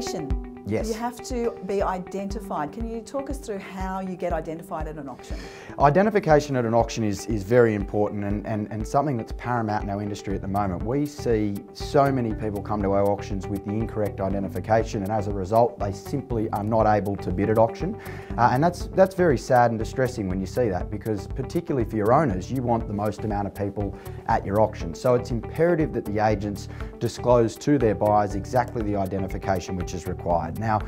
Identification. Yes. You have to be identified. Can you talk us through how you get identified at an auction? Identification at an auction is very important and something that's paramount in our industry at the moment. We see so many people come to our auctions with the incorrect identification, and as a result they simply are not able to bid at auction. And that's very sad and distressing when you see that, because particularly for your owners, you want the most amount of people at your auction. So it's imperative that the agents disclose to their buyers exactly the identification which is required. Now,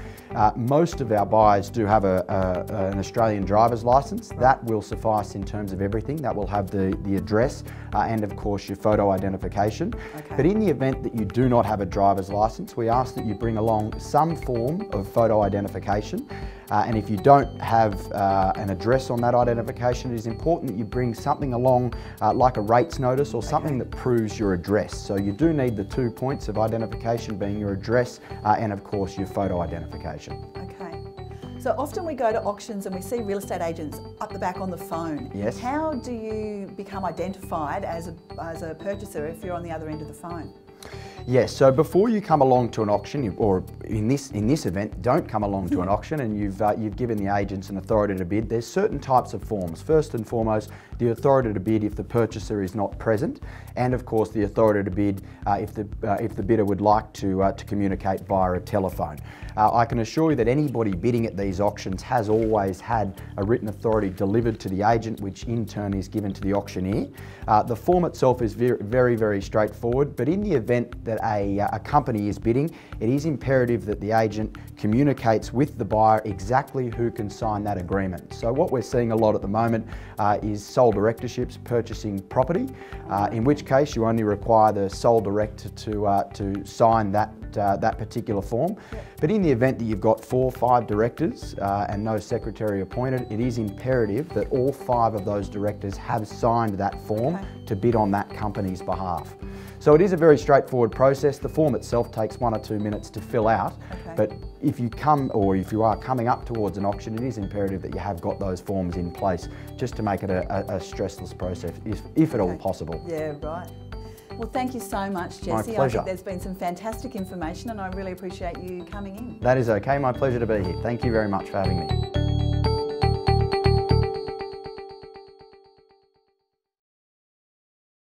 most of our buyers do have an Australian driver's licence. That will suffice in terms of everything. That will have the address and of course your photo identification. Okay. But in the event that you do not have a driver's licence, we ask that you bring along some form of photo identification. And if you don't have an address on that identification, it is important that you bring something along like a rates notice or something that proves your address. So you do need the 2 points of identification being your address and of course your photo identification. Okay. So often we go to auctions and we see real estate agents up the back on the phone. Yes. How do you become identified as a purchaser if you're on the other end of the phone? Yes, so before you come along to an auction, or in this event, don't come along to an auction and you've given the agents an authority to bid, there's certain types of forms. First and foremost, the authority to bid if the purchaser is not present, and of course the authority to bid if the bidder would like to communicate via a telephone. I can assure you that anybody bidding at these auctions has always had a written authority delivered to the agent, which in turn is given to the auctioneer. The form itself is very straightforward, but in the event that a company is bidding, it is imperative that the agent communicates with the buyer exactly who can sign that agreement. So what we're seeing a lot at the moment is sole directorships purchasing property, in which case you only require the sole director to sign that particular form. Yep. But in the event that you've got 4 or 5 directors and no secretary appointed, it is imperative that all 5 of those directors have signed that form to bid on that company's behalf. So it is a very straightforward process. The form itself takes 1 or 2 minutes to fill out, but if you are coming up towards an auction, it is imperative that you have got those forms in place just to make it a stressless process, if at all possible. Yeah, right. Well, thank you so much, Jesse. My pleasure. I think there's been some fantastic information and I really appreciate you coming in. That is okay. My pleasure to be here. Thank you very much for having me.